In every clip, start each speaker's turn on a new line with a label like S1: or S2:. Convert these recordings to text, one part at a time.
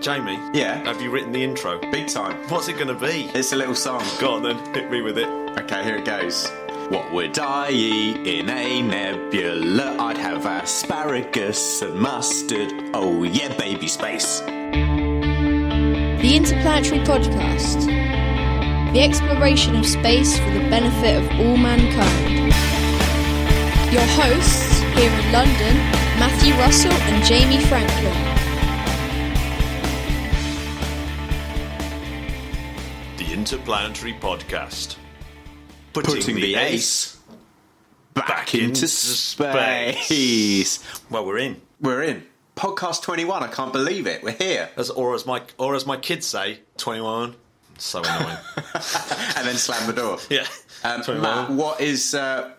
S1: Jamie?
S2: Yeah?
S1: Have you written the intro?
S2: Big time.
S1: What's it going to be?
S2: It's a little song.
S1: Go on then, hit me with it.
S2: Okay, here it goes. What would I eat in a nebula? I'd have asparagus and mustard. Oh yeah, baby space.
S3: The Interplanetary Podcast. The exploration of space for the benefit of all mankind. Your hosts here in London, Matthew Russell and Jamie Franklin.
S1: The Interplanetary Podcast.
S2: Putting the ace back into space.
S1: Well, we're in.
S2: We're in. Podcast 21, I can't believe it. We're here.
S1: As my kids say, 21. So annoying.
S2: And then slam the door.
S1: Yeah.
S2: 21. Matt,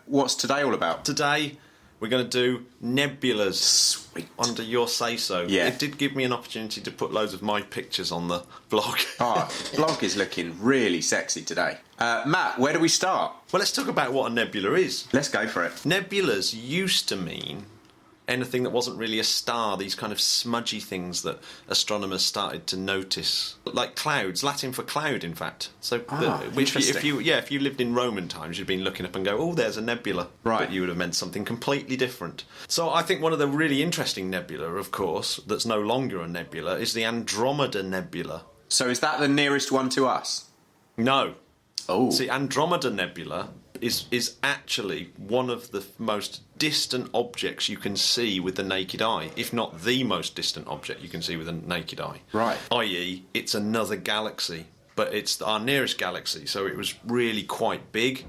S2: what's today all about?
S1: Today, we're going to do nebulas.
S2: Sweet.
S1: Under your say-so.
S2: Yeah.
S1: It did give me an opportunity to put loads of my pictures on the blog.
S2: Blog is looking really sexy today. Matt, where do we start?
S1: Well, let's talk about what a nebula is.
S2: Let's go for it.
S1: Nebulas used to mean anything that wasn't really a star, these kind of smudgy things that astronomers started to notice. Like clouds, Latin for cloud, in fact. So
S2: interesting.
S1: if you lived in Roman times, you'd been looking up and go, oh, there's a nebula.
S2: Right.
S1: But you would have meant something completely different. So I think one of the really interesting nebula, of course, that's no longer a nebula, is the Andromeda Nebula.
S2: So is that the nearest one to us?
S1: No.
S2: Oh.
S1: See, Andromeda Nebula is actually one of the most distant objects you can see with the naked eye, if not the most distant object you can see with the naked eye.
S2: Right.
S1: I.e., it's another galaxy, but it's our nearest galaxy, so it was really quite big,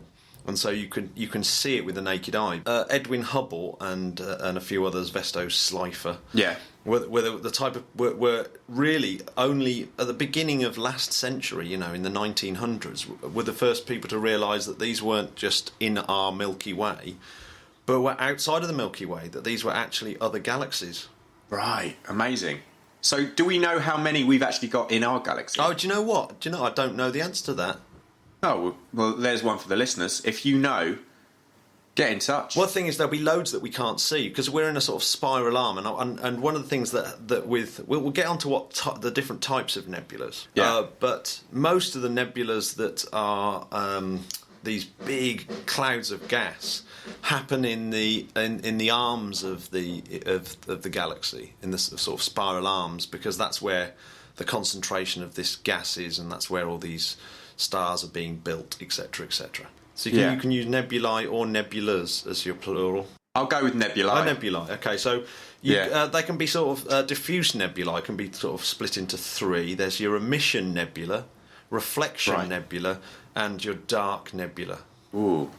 S1: and so you can see it with the naked eye. Edwin Hubble and a few others, Vesto Slipher,
S2: Yeah.
S1: were really only at the beginning of last century, in the 1900s, were the first people to realise that these weren't just in our Milky Way, but were outside of the Milky Way, that these were actually other galaxies.
S2: Right. Amazing. So do we know how many we've actually got in our galaxy?
S1: Oh, do you know what? I don't know the answer to that.
S2: Oh, well, there's one for the listeners. If you know, get in touch.
S1: Well, the thing is, there'll be loads that we can't see because we're in a sort of spiral arm, and one of the things that we'll get onto the different types of nebulas.
S2: Yeah.
S1: But most of the nebulas that are these big clouds of gas happen in the arms of the galaxy, in the sort of spiral arms, because that's where the concentration of this gas is, and that's where all these stars are being built, etc., etc. So you can use nebulae or nebulas as your plural.
S2: I'll go with nebulae.
S1: Oh, nebulae. Okay, so they can be sort of diffuse nebulae. Can be sort of split into three. There's your emission nebula, reflection nebula, and your dark nebula.
S2: Ooh.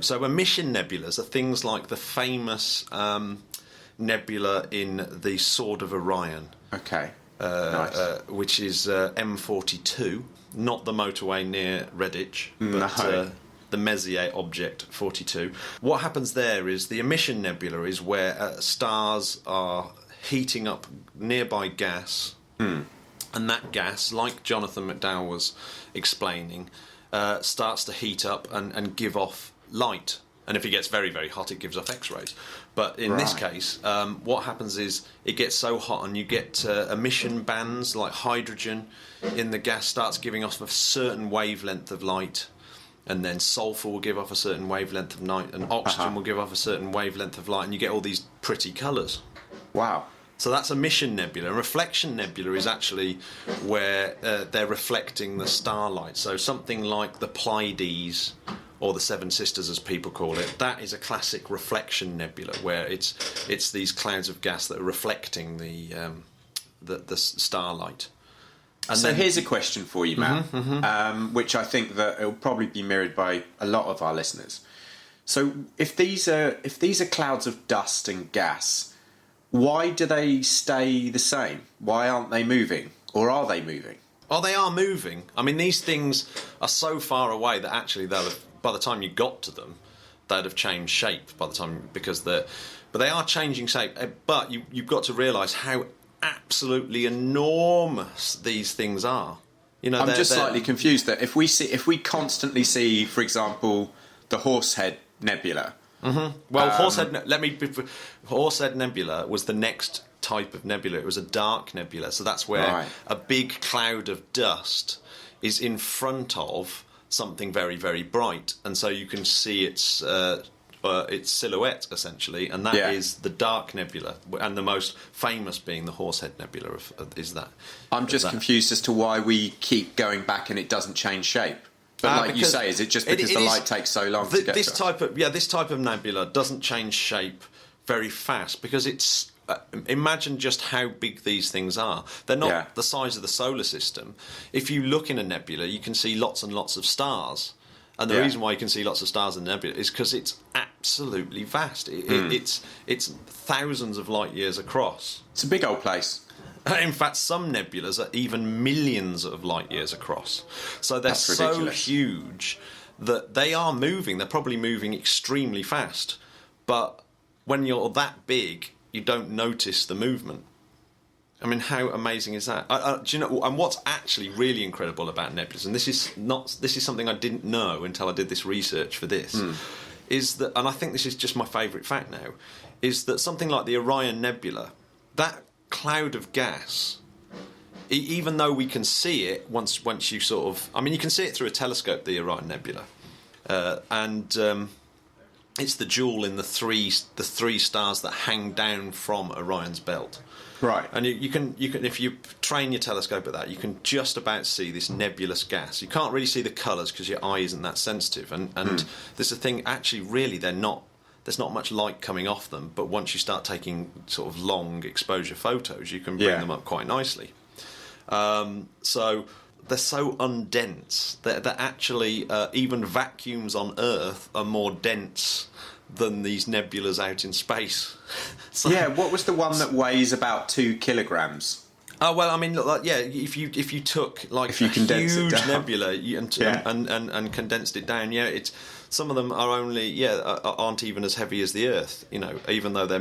S1: So emission nebulas are things like the famous nebula in the Sword of Orion.
S2: Okay.
S1: Nice. Which is M42, not the motorway near Redditch, but the Messier object 42. What happens there is the emission nebula is where stars are heating up nearby gas, and that gas, like Jonathan McDowell was explaining, starts to heat up and give off light. And if it gets very, very hot, it gives off X-rays. But in this case, what happens is it gets so hot and you get emission bands, like hydrogen in the gas starts giving off a certain wavelength of light, and then sulfur will give off a certain wavelength of light, and oxygen will give off a certain wavelength of light, and you get all these pretty colours.
S2: Wow.
S1: So that's emission nebula. Reflection nebula is actually where they're reflecting the starlight. So something like the Pleiades, or the Seven Sisters as people call it, that is a classic reflection nebula, where it's these clouds of gas that are reflecting the starlight.
S2: And so here's a question for you, Matt, which I think that it'll probably be mirrored by a lot of our listeners. So if these are clouds of dust and gas, why do they stay the same? Why aren't they moving? Or are they moving?
S1: Oh, they are moving. I mean, these things are so far away that actually by the time you got to them, they'd have changed shape by the time, but they are changing shape. But you've got to realise how absolutely enormous these things are.
S2: I'm just slightly confused that if we constantly see, for example, the Horsehead Nebula.
S1: Well, Horsehead Nebula was the next type of nebula. It was a dark nebula, so that's where a big cloud of dust is in front of something very, very bright, and so you can see its silhouette essentially, and that is the dark nebula, and the most famous being the Horsehead Nebula. Is that?
S2: I'm just confused as to why we keep going back and it doesn't change shape. But like you say, is it just because the light takes so long to get
S1: this
S2: to
S1: type of this type of nebula doesn't change shape very fast because it's. Imagine just how big these things are. They're not the size of the solar system. If you look in a nebula, you can see lots and lots of stars. And the reason why you can see lots of stars in the nebula is because it's absolutely vast. It's thousands of light years across.
S2: It's a big old place.
S1: In fact, some nebulas are even millions of light years across. So they're so huge that they are moving. They're probably moving extremely fast. But when you're that big, you don't notice the movement. I mean, how amazing is that? Do you know? And what's actually really incredible about nebulas, and this is something I didn't know until I did this research for this, is that, and I think this is just my favourite fact now, is that something like the Orion Nebula, that cloud of gas, even though we can see it once you sort of, I mean, you can see it through a telescope, the Orion Nebula, and it's the jewel in the three stars that hang down from Orion's belt.
S2: Right. And
S1: you can if you train your telescope at that, you can just about see this nebulous gas. You can't really see the colours because your eye isn't that sensitive. And there's a thing, actually, really, there's not much light coming off them, but once you start taking sort of long exposure photos, you can bring them up quite nicely. So they're so undense that actually even vacuums on Earth are more dense than these nebulas out in space. So,
S2: what was the one that weighs about 2 kilograms?
S1: Oh well, I mean, if you took like a huge nebula and condensed it down, it's some of them are only aren't even as heavy as the Earth, even though they're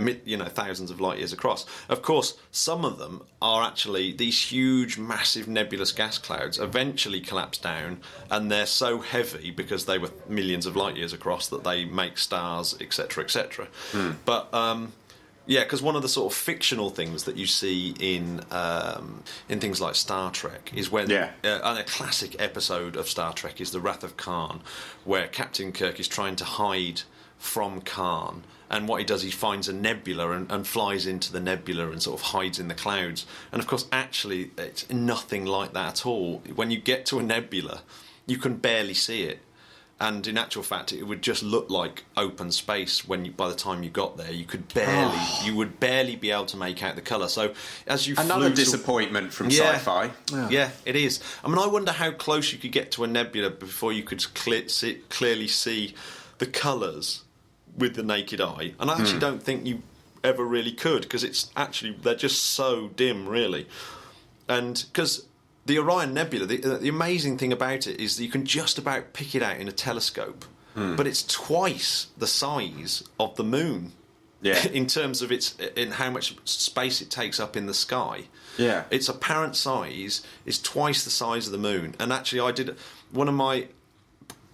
S1: thousands of light years across. Of course, some of them are actually these huge, massive nebulous gas clouds eventually collapse down, and they're so heavy because they were millions of light years across that they make stars, etc., etc. But because one of the sort of fictional things that you see in things like Star Trek is when and a classic episode of Star Trek is The Wrath of Khan, where Captain Kirk is trying to hide from Khan, and what he does, he finds a nebula and flies into the nebula and sort of hides in the clouds. And of course, actually, it's nothing like that at all. When you get to a nebula, you can barely see it. And in actual fact, it would just look like open space by the time you got there. You would barely be able to make out the colour. So as you
S2: another disappointment from sci-fi.
S1: Yeah, it is. I mean, I wonder how close you could get to a nebula before you could clearly see the colours with the naked eye. And I actually don't think you ever really could, because they're just so dim, really. And because the Orion Nebula, the amazing thing about it is that you can just about pick it out in a telescope, but it's twice the size of the moon. In terms of in how much space it takes up in the sky. Its apparent size is twice the size of the moon. And actually, I did one of my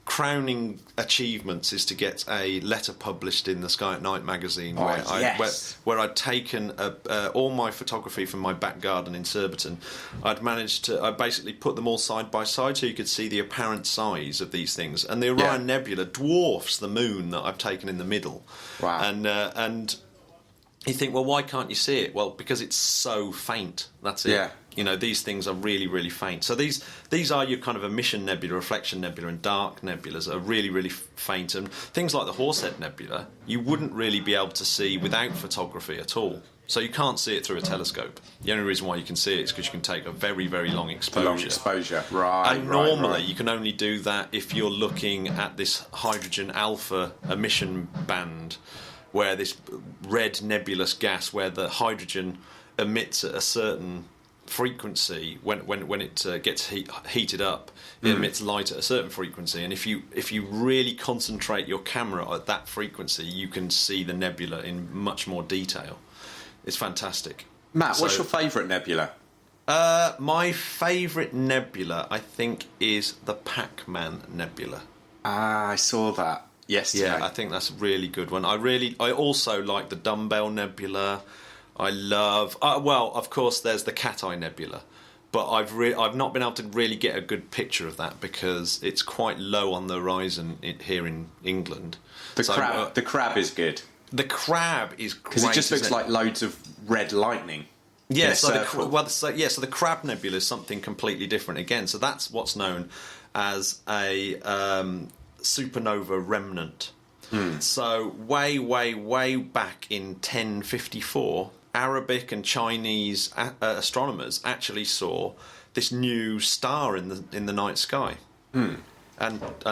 S1: crowning achievements is to get a letter published in the Sky at Night magazine where I'd taken all my photography from my back garden in Surbiton. I basically put them all side by side so you could see the apparent size of these things. And the Orion Nebula dwarfs the moon that I've taken in the middle.
S2: Wow.
S1: And you think, well, why can't you see it? Well, because it's so faint. That's it. Yeah. These things are really, really faint. So these are your kind of emission nebula, reflection nebula, and dark nebulas that are really, really faint. And things like the Horsehead Nebula, you wouldn't really be able to see without photography at all. So you can't see it through a telescope. The only reason why you can see it is because you can take a very, very long exposure.
S2: Right.
S1: And normally you can only do that if you're looking at this hydrogen alpha emission band, where this red nebulous gas, where the hydrogen emits at a certain frequency when it gets heated up, it emits light at a certain frequency, and if you really concentrate your camera at that frequency, you can see the nebula in much more detail. It's fantastic.
S2: Matt, what's your favourite nebula?
S1: My favourite nebula, I think, is the Pac-Man Nebula.
S2: I saw that yesterday.
S1: Yeah, I think that's a really good one. I also like the Dumbbell Nebula. I love. Well, of course, there's the Cat Eye Nebula, but I've not been able to really get a good picture of that because it's quite low on the horizon here in England.
S2: The crab is good.
S1: The crab is great
S2: because it just looks like loads of red lightning.
S1: Yeah, so the Crab Nebula is something completely different again. So that's what's known as a supernova remnant. So way back in 1054, Arabic and Chinese astronomers actually saw this new star in the night sky, and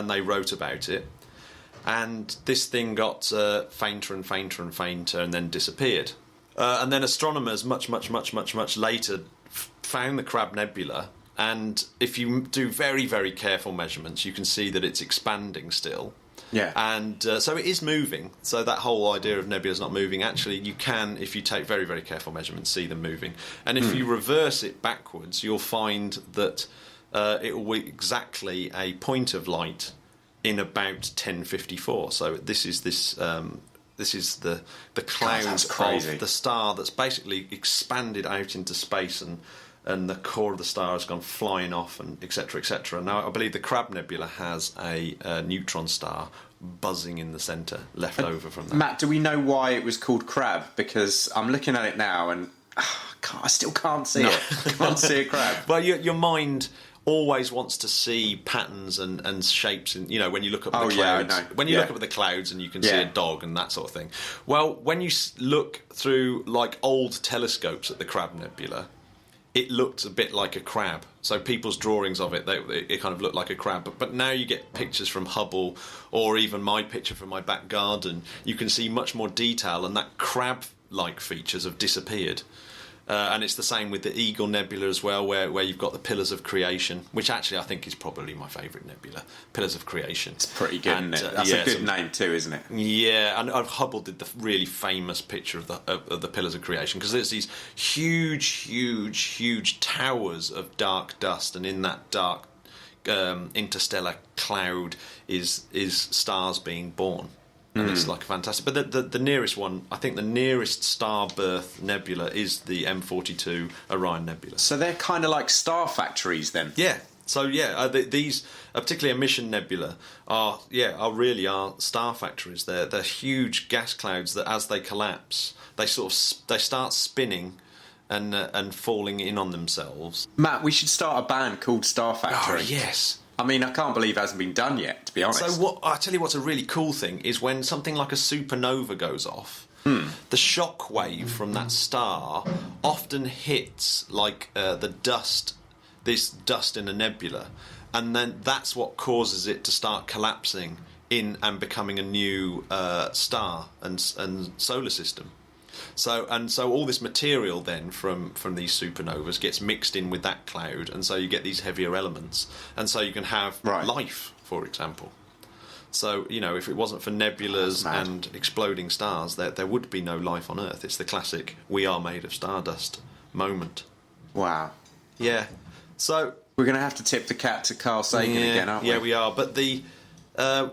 S1: they wrote about it. And this thing got fainter and fainter and fainter, and then disappeared. And then astronomers much later found the Crab Nebula, and if you do very, very careful measurements, you can see that it's expanding still.
S2: Yeah.
S1: And so it is moving. So that whole idea of nebula's not moving, actually you can, if you take very, very careful measurements, see them moving. And if you reverse it backwards, you'll find that it will be exactly a point of light in about 1054. So this is the cloud of the star that's basically expanded out into space, and the core of the star has gone flying off, and etc. etc. Now I believe the Crab Nebula has a neutron star buzzing in the centre left over from that.
S2: Matt, do we know why it was called Crab? Because I'm looking at it now and I still can't see it. I can't see a crab.
S1: Well, your mind always wants to see patterns and shapes, and when you look up at the clouds, when you look up at the clouds and you can see a dog and that sort of thing. Well, when you look through like old telescopes at the Crab Nebula, it looked a bit like a crab. So people's drawings of it, it kind of looked like a crab. But now you get pictures from Hubble, or even my picture from my back garden, you can see much more detail, and that crab-like features have disappeared. And it's the same with the Eagle Nebula as well, where you've got the Pillars of Creation, which actually I think is probably my favourite nebula, Pillars of Creation.
S2: It's pretty good, isn't it? That's a good name too, isn't it?
S1: Yeah, and Hubble did the really famous picture of the Pillars of Creation, because there's these huge towers of dark dust, and in that dark interstellar cloud is stars being born. And it's like fantastic. But the nearest one, I think the nearest star birth nebula is the M42 Orion Nebula.
S2: So they're kind of like star factories then?
S1: Yeah. So these, particularly emission nebula, are really star factories. They're huge gas clouds that, as they collapse, they start spinning and falling in on themselves.
S2: Matt, we should start a band called Star Factory.
S1: Oh yes.
S2: I mean, I can't believe it hasn't been done yet, to be honest.
S1: So I tell you what's a really cool thing is when something like a supernova goes off, the shock wave from that star often hits like this dust in a nebula, and then that's what causes it to start collapsing in and becoming a new star and solar system. So all this material then from these supernovas gets mixed in with that cloud, and so you get these heavier elements, and so you can have life, for example. So if it wasn't for nebulas and exploding stars, there would be no life on Earth. It's the classic "we are made of stardust" moment.
S2: Wow.
S1: Yeah. So
S2: we're going to have to tip the cat to Carl Sagan again, aren't we?
S1: Yeah, we are. But the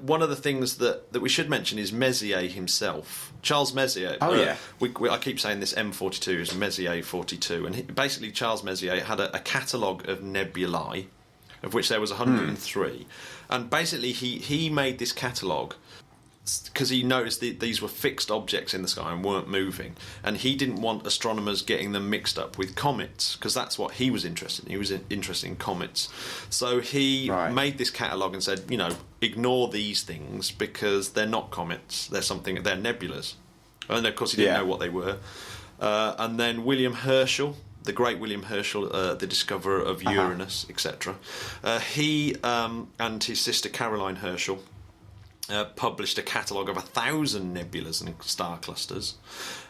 S1: one of the things that we should mention is Messier himself. Charles Messier.
S2: Oh, yeah.
S1: I keep saying this M42 is Messier 42. And basically Charles Messier had a catalogue of nebulae, of which there was 103. And basically he made this catalogue because he noticed these were fixed objects in the sky and weren't moving. And he didn't want astronomers getting them mixed up with comets, because that's what he was interested in. He was interested in comets. So he made this catalogue and said, ignore these things because they're not comets. They're nebulas. And of course he didn't know what they were. And then William Herschel, the great William Herschel, the discoverer of Uranus, etc. He and his sister Caroline Herschel published a catalogue of 1,000 nebulas and star clusters.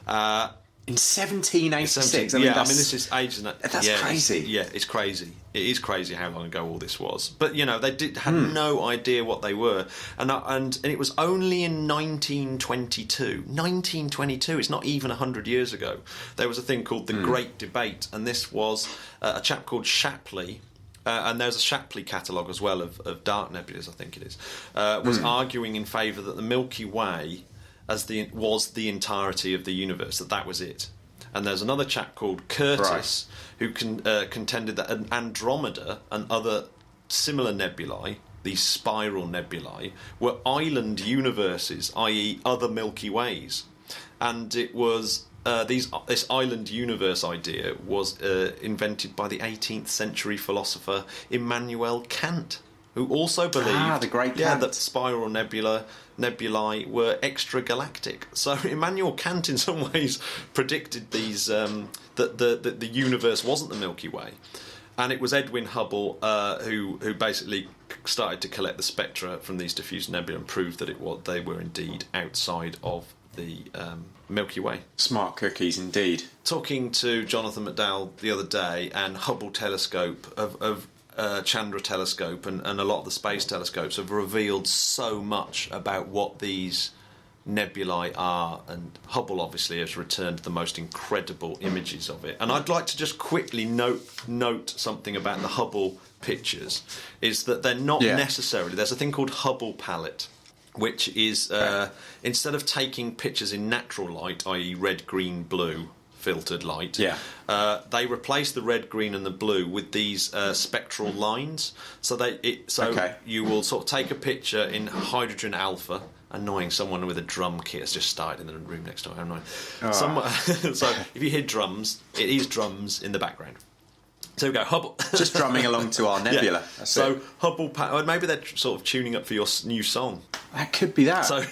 S2: In 1786?
S1: This is ages.
S2: That's crazy.
S1: It's crazy. It is crazy how long ago all this was. But, they had no idea what they were. And it was only in 1922. 1922, it's not even 100 years ago. There was a thing called the Great Debate, and this was a chap called Shapley. And there's a Shapley catalogue as well of dark nebulas, I think it is, was arguing in favour that the Milky Way was the entirety of the universe, that was it. and there's another chap called Curtis who contended that an Andromeda and other similar nebulae, these spiral nebulae, were island universes, i.e. other Milky Ways. And it was this island universe idea was invented by the 18th century philosopher Immanuel Kant, who also believed
S2: the great Kant.
S1: that spiral nebulae were extragalactic. So Immanuel Kant, in some ways, predicted these that the universe wasn't the Milky Way, and it was Edwin Hubble who basically started to collect the spectra from these diffuse nebulae and proved that they were indeed outside of the Milky Way.
S2: Smart cookies indeed.
S1: Talking to Jonathan McDowell the other day, and Hubble telescope of Chandra telescope and a lot of the space telescopes have revealed so much about what these nebulae are, and Hubble obviously has returned the most incredible images of it. And I'd like to just quickly note something about the Hubble pictures, is that they're not necessarily, there's a thing called Hubble palette, which is instead of taking pictures in natural light, i.e. red, green, blue filtered light, they replace the red, green and the blue with these spectral lines. So you will sort of take a picture in hydrogen alpha. Annoying, someone with a drum kit has just started in the room next door. Annoying. So if you hear drums, it is drums in the background. So we go, Hubble.
S2: Just drumming along to our nebula.
S1: Yeah. So Hubble palette, maybe they're sort of tuning up for your new song.
S2: That could be that.
S1: So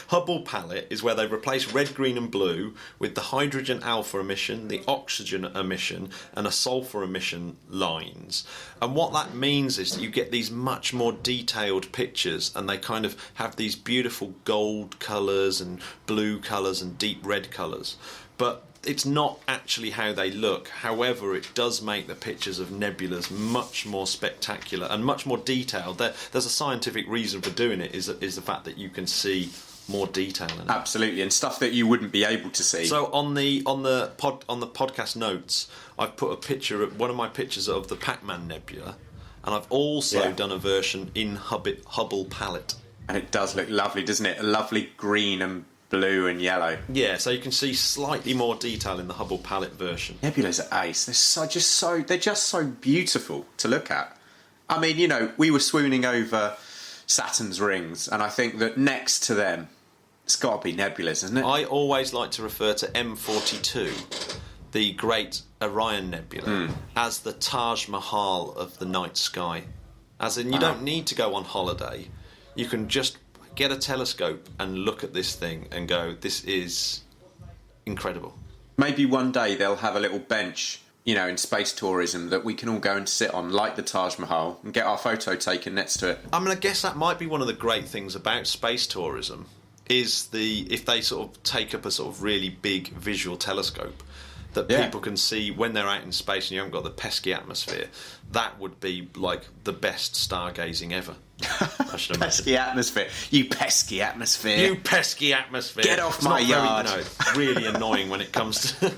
S1: Hubble palette is where they replace red, green and blue with the hydrogen alpha emission, the oxygen emission and a sulfur emission lines. And what that means is that you get these much more detailed pictures, and they kind of have these beautiful gold colours and blue colours and deep red colours. But it's not actually how they look. However, it does make the pictures of nebulas much more spectacular and much more detailed. There's a scientific reason for doing it, is the fact that you can see more detail in it.
S2: Absolutely, and stuff that you wouldn't be able to see.
S1: So on the podcast notes, I've put a picture of one of my pictures of the Pac-Man Nebula, and I've also done a version in Hubble palette.
S2: And it does look lovely, doesn't it? A lovely green and blue and yellow.
S1: Yeah, so you can see slightly more detail in the Hubble palette version.
S2: Nebulas are ace. They're just so beautiful to look at. I mean, you know, we were swooning over Saturn's rings, and I think that next to them, it's got to be nebulas, isn't it?
S1: I always like to refer to M42, the Great Orion Nebula, as the Taj Mahal of the night sky. As in, you don't need to go on holiday. You can just get a telescope and look at this thing and go, this is incredible.
S2: Maybe one day they'll have a little bench, you know, in space tourism that we can all go and sit on, like the Taj Mahal, and get our photo taken next to it.
S1: I mean, I guess that might be one of the great things about space tourism, is if they sort of take up a sort of really big visual telescope that people can see when they're out in space and you haven't got the pesky atmosphere. That would be like the best stargazing ever. I should imagine.
S2: Pesky atmosphere. You pesky atmosphere.
S1: You pesky atmosphere.
S2: Get off my yard.
S1: It's really annoying when it comes to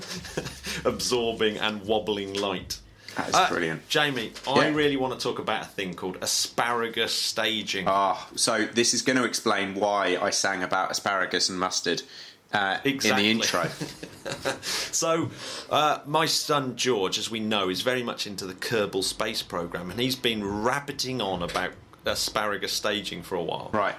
S1: absorbing and wobbling light.
S2: That's brilliant.
S1: Jamie, I really want to talk about a thing called Asparagus Staging.
S2: So this is going to explain why I sang about asparagus and mustard in the intro.
S1: So, my son George, as we know, is very much into the Kerbal Space program, and he's been rabbiting on about asparagus staging for a while.
S2: Right.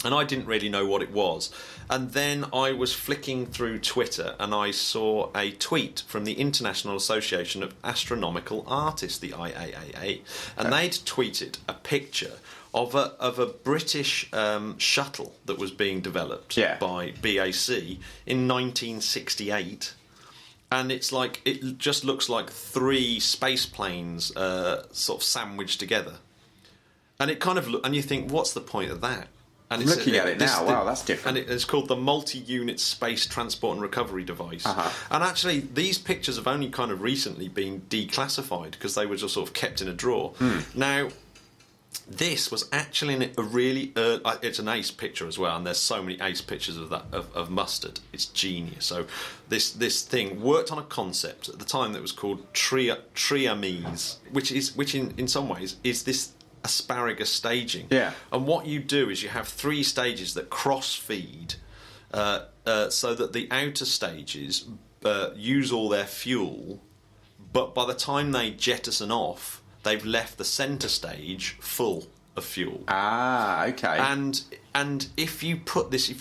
S1: And I didn't really know what it was. And then I was flicking through Twitter and I saw a tweet from the International Association of Astronomical Artists, the IAAA, and they'd tweeted a picture of a British shuttle that was being developed by BAC in 1968. And it's like, it just looks like 3 space planes sort of sandwiched together. And it kind of and you think, what's the point of that? And
S2: I'm looking at it now. Wow, that's different.
S1: And it's called the Multi-Unit Space Transport and Recovery Device. And actually, these pictures have only kind of recently been declassified because they were just sort of kept in a drawer. Now, this was actually a really... it's an ace picture as well, and there's so many ace pictures of that of Mustard. It's genius. So this thing worked on a concept at the time that was called triames, which in some ways is this asparagus staging. And what you do is you have 3 stages that cross feed so that the outer stages use all their fuel, but by the time they jettison off, they've left the centre stage full of fuel.
S2: Ah, okay.
S1: And if you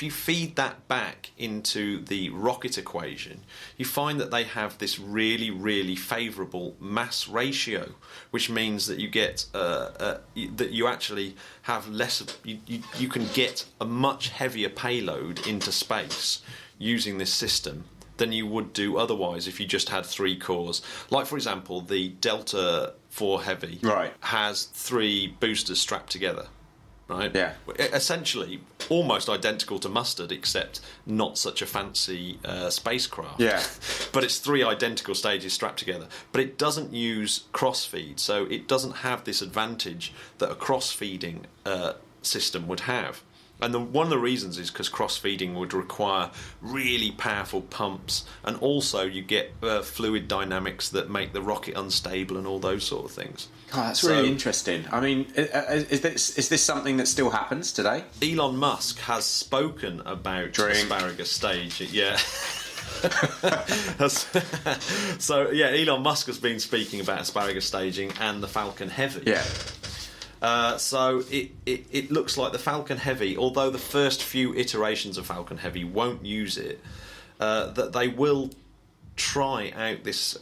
S1: feed that back into the rocket equation, you find that they have this really, really favourable mass ratio, which means that you get that you actually have less. You can get a much heavier payload into space using this system than you would do otherwise if you just had 3 cores. Like, for example, the Delta IV Heavy has 3 boosters strapped together, right?
S2: Yeah.
S1: Essentially, almost identical to Mustard, except not such a fancy spacecraft.
S2: Yeah.
S1: But it's 3 identical stages strapped together. But it doesn't use cross-feed, so it doesn't have this advantage that a cross-feeding system would have. And one of the reasons is because cross-feeding would require really powerful pumps, and also you get fluid dynamics that make the rocket unstable and all those sort of things.
S2: Oh, that's really interesting. I mean, is this something that still happens today?
S1: Elon Musk has spoken about Asparagus Staging. Yeah. So, yeah, Elon Musk has been speaking about Asparagus Staging and the Falcon Heavy.
S2: Yeah.
S1: So it looks like the Falcon Heavy, although the first few iterations of Falcon Heavy won't use it, that they will try out this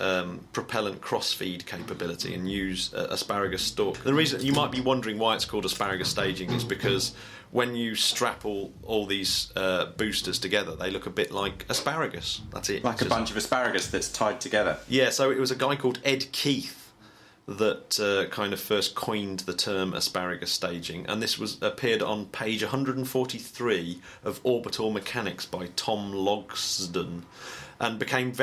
S1: propellant cross-feed capability and use asparagus stalk. The reason you might be wondering why it's called Asparagus Staging is because when you strap all these boosters together, they look a bit like asparagus. That's it.
S2: Like a bunch of asparagus that's tied together.
S1: Yeah, so it was a guy called Ed Keith that kind of first coined the term asparagus staging, and this appeared on page 143 of Orbital Mechanics by Tom Logsdon, and became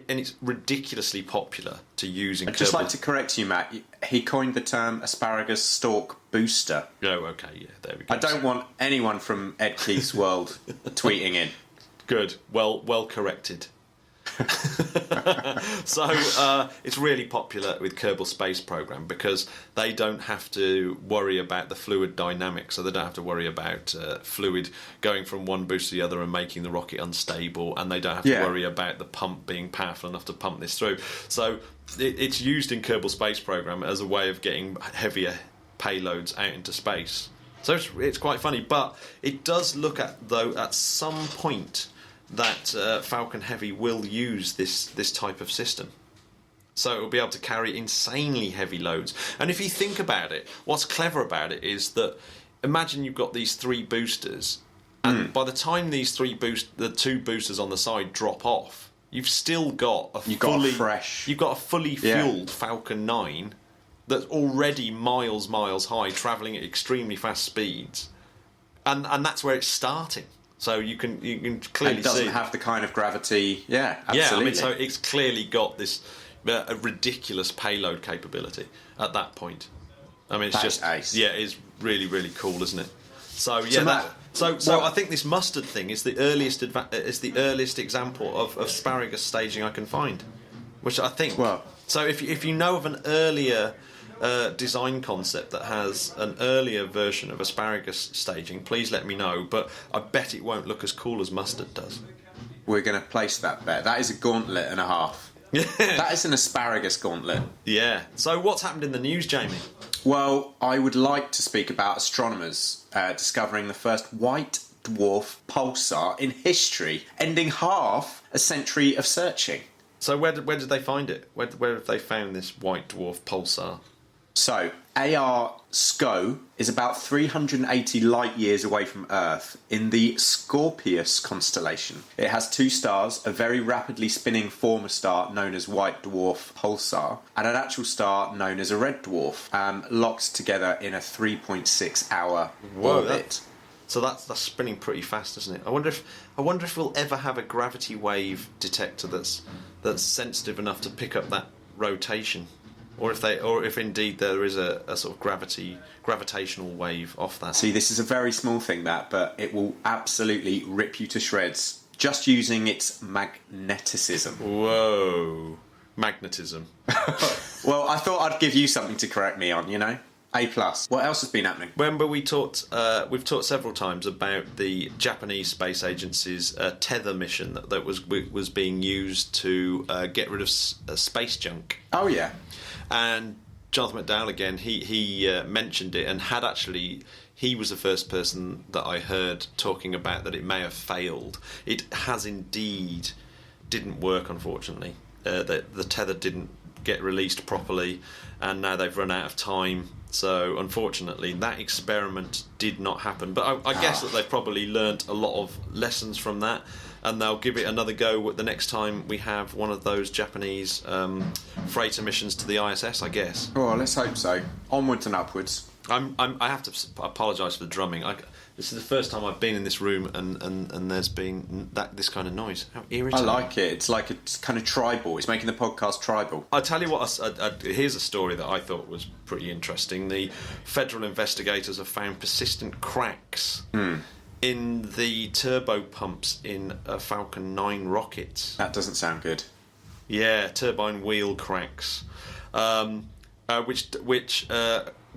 S1: it's ridiculously popular to use in.
S2: I'd just like to correct you, Matt. He coined the term asparagus stalk booster.
S1: Oh, okay, yeah, there we go.
S2: I don't want anyone from Ed Keith's world tweeting in.
S1: Good, well corrected. So it's really popular with Kerbal Space program because they don't have to worry about the fluid dynamics, so they don't have to worry about fluid going from one boost to the other and making the rocket unstable, and they don't have to worry about the pump being powerful enough to pump this through. So it's used in Kerbal Space program as a way of getting heavier payloads out into space. So it's quite funny, but it does look at some point that Falcon Heavy will use this type of system. So it will be able to carry insanely heavy loads. And if you think about it, what's clever about it is that imagine you've got these 3 boosters, and by the time the 2 boosters on the side drop off, you've still got a fully fueled Falcon 9 that's already miles high, travelling at extremely fast speeds, and that's where it's starting. So you can clearly see
S2: it doesn't have the kind of gravity. Yeah, absolutely.
S1: Yeah, I mean, so it's clearly got this a ridiculous payload capability at that point. I mean, it's
S2: That's ace.
S1: Yeah, it's really, really cool, isn't it? So yeah, so I think this mustard thing is the earliest example of asparagus staging I can find, which I think.
S2: Well,
S1: so if you know of an earlier design concept that has an earlier version of asparagus staging, please let me know, but I bet it won't look as cool as mustard does.
S2: We're going to place that bet. That is a gauntlet and a half. That is an asparagus gauntlet.
S1: Yeah. So what's happened in the news, Jamie?
S2: Well, I would like to speak about astronomers discovering the first white dwarf pulsar in history, ending half a century of searching.
S1: So where did they find it? Where have they found this white dwarf pulsar?
S2: So, AR SCO is about 380 light years away from Earth in the Scorpius constellation. It has 2 stars, a very rapidly spinning former star known as white dwarf pulsar, and an actual star known as a red dwarf, locked together in a 3.6 hour orbit.
S1: So that's spinning pretty fast, isn't it? I wonder if we'll ever have a gravity wave detector that's sensitive enough to pick up that rotation. Or if indeed there is a sort of gravitational wave off that.
S2: See, this is a very small thing, but it will absolutely rip you to shreds just using its magneticism.
S1: Whoa, magnetism.
S2: Well, I thought I'd give you something to correct me on, you know. A+. What else has been happening?
S1: Remember, we've talked several times about the Japanese Space Agency's tether mission that was being used to get rid of space junk.
S2: Oh, yeah.
S1: And Jonathan McDowell, again, he mentioned it, and he was the first person that I heard talking about that it may have failed. It has indeed didn't work, unfortunately. The tether didn't get released properly, and now they've run out of time. So, unfortunately, that experiment did not happen. But I guess that they've probably learnt a lot of lessons from that, and they'll give it another go the next time we have one of those Japanese freighter missions to the ISS, I guess.
S2: Oh, let's hope so. Onwards and upwards.
S1: I have to apologise for the drumming. This is the first time I've been in this room and there's been this kind of noise. How irritating.
S2: I like it. It's kind of tribal. It's making the podcast tribal.
S1: I'll tell you what, here's a story that I thought was pretty interesting. The federal investigators have found persistent cracks in the turbo pumps in Falcon 9 rockets.
S2: That doesn't sound good.
S1: Yeah, turbine wheel cracks, which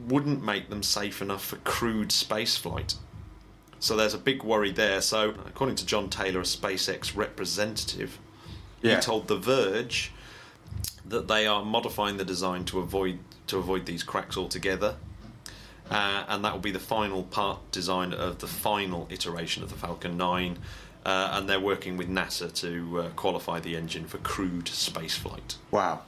S1: wouldn't make them safe enough for crewed spaceflight. So there's a big worry there. So, according to John Taylor, a SpaceX representative, he told The Verge that they are modifying the design to avoid these cracks altogether, and that will be the final part design of the final iteration of the Falcon 9, and they're working with NASA to qualify the engine for crewed spaceflight.
S2: Wow.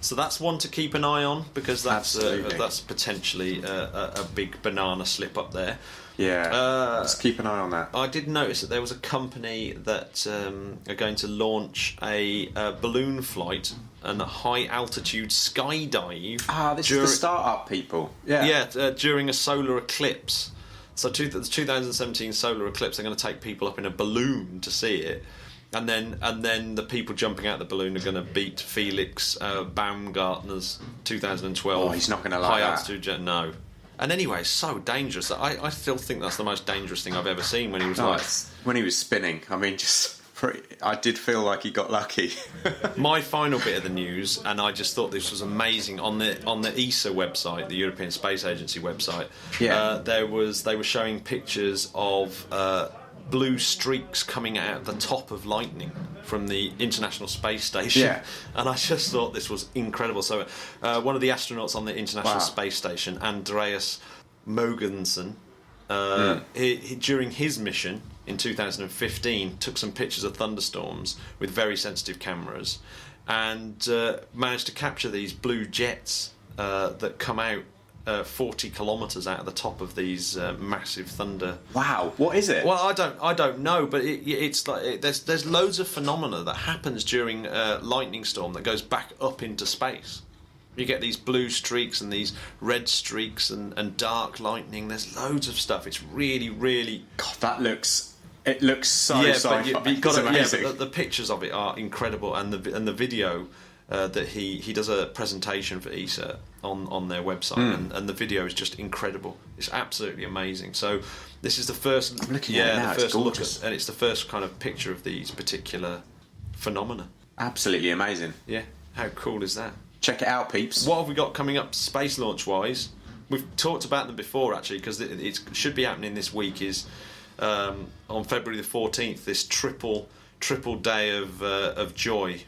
S1: So that's one to keep an eye on, because that's potentially a big banana slip up there.
S2: Yeah, let's keep an eye on that.
S1: I did notice that there was a company that are going to launch a balloon flight and a high-altitude skydive.
S2: This is the start-up people.
S1: Yeah, during a solar eclipse. So the 2017 solar eclipse, they're going to take people up in a balloon to see it. And then the people jumping out the balloon are going to beat Felix Baumgartner's 2012.
S2: Oh, he's not going to like
S1: high
S2: that.
S1: altitude jet. No. And anyway, it's so dangerous. I still think that's the most dangerous thing I've ever seen when he was
S2: when he was spinning. I mean, I did feel like he got lucky.
S1: My final bit of the news, and I just thought this was amazing, on the ESA website, the European Space Agency website.
S2: Yeah.
S1: They were showing pictures of blue streaks coming out the top of lightning from the International Space Station.
S2: Yeah.
S1: And I just thought this was incredible. So one of the astronauts on the International Space Station, Andreas Mogensen, he during his mission in 2015 took some pictures of thunderstorms with very sensitive cameras, and managed to capture these blue jets that come out 40 kilometres out of the top of these massive thunder.
S2: Wow, what is it?
S1: Well, I don't know, but it's like there's loads of phenomena that happens during a lightning storm that goes back up into space. You get these blue streaks and these red streaks and dark lightning. There's loads of stuff. It's really, really.
S2: God, it looks so sci-fi.
S1: But the pictures of it are incredible, and the video that he does a presentation for ESA on their website, and the video is just incredible. It's absolutely amazing. So this is the first.
S2: I'm looking at it now.
S1: The first
S2: it's gorgeous.
S1: look at, and it's the first kind of picture of these particular phenomena.
S2: Absolutely amazing.
S1: Yeah, how cool is that?
S2: Check it out, peeps.
S1: What have we got coming up space launch wise? We've talked about them before, actually, because it should be happening this week. Is on February the 14th, this triple day of joy.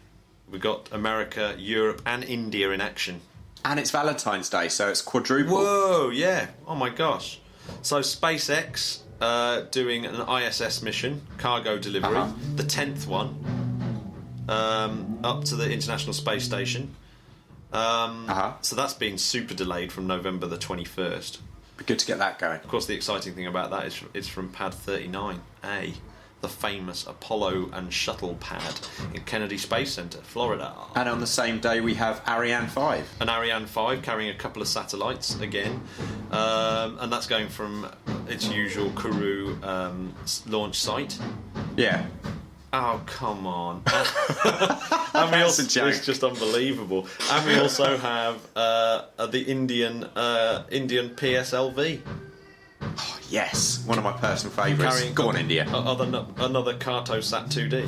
S1: We've got America, Europe, and India in action.
S2: And it's Valentine's Day, so it's quadruple.
S1: Whoa, yeah. Oh my gosh. So SpaceX doing an ISS mission, cargo delivery, the 10th one, up to the International Space Station. So that's been super delayed from November the 21st.
S2: Be good to get that going.
S1: Of course, the exciting thing about that is it's from Pad 39A, the famous Apollo and Shuttle pad in Kennedy Space Center, Florida.
S2: And on the same day, we have Ariane 5.
S1: An Ariane 5 carrying a couple of satellites again, and that's going from its usual Kourou launch site.
S2: Yeah.
S1: Oh, come on. And we also, it's just unbelievable. And we also have the Indian PSLV.
S2: Oh, yes, one of my personal favourites. Go on, India.
S1: Another Cartosat 2D.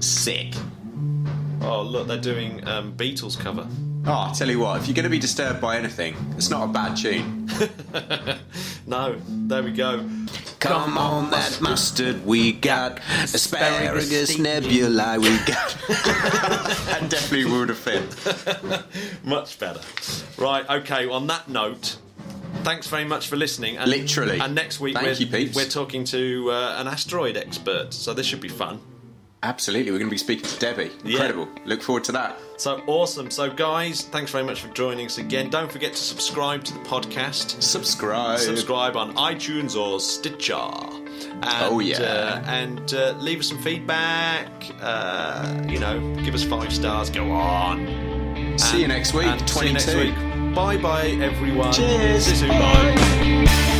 S2: Sick.
S1: Oh, look, they're doing Beatles cover.
S2: Oh, I tell you what, if you're going to be disturbed by anything, it's not a bad tune.
S1: No, there we go.
S2: Come on, that mustard we got. Asparagus nebulae we got. That definitely would have fit.
S1: Much better. Right, okay, on that note, thanks very much for listening. And,
S2: Literally.
S1: And next week we're talking to an asteroid expert, so this should be fun.
S2: Absolutely, we're going to be speaking to Debbie. Incredible. Yeah. Look forward to that.
S1: So awesome. So guys, thanks very much for joining us again. Don't forget to subscribe to the podcast. Subscribe on iTunes or Stitcher. And, and leave us some feedback. Give us 5 stars. Go on.
S2: See you next week. 22.
S1: See you next week. Bye bye, everyone.
S2: Cheers.
S1: See you soon. Bye.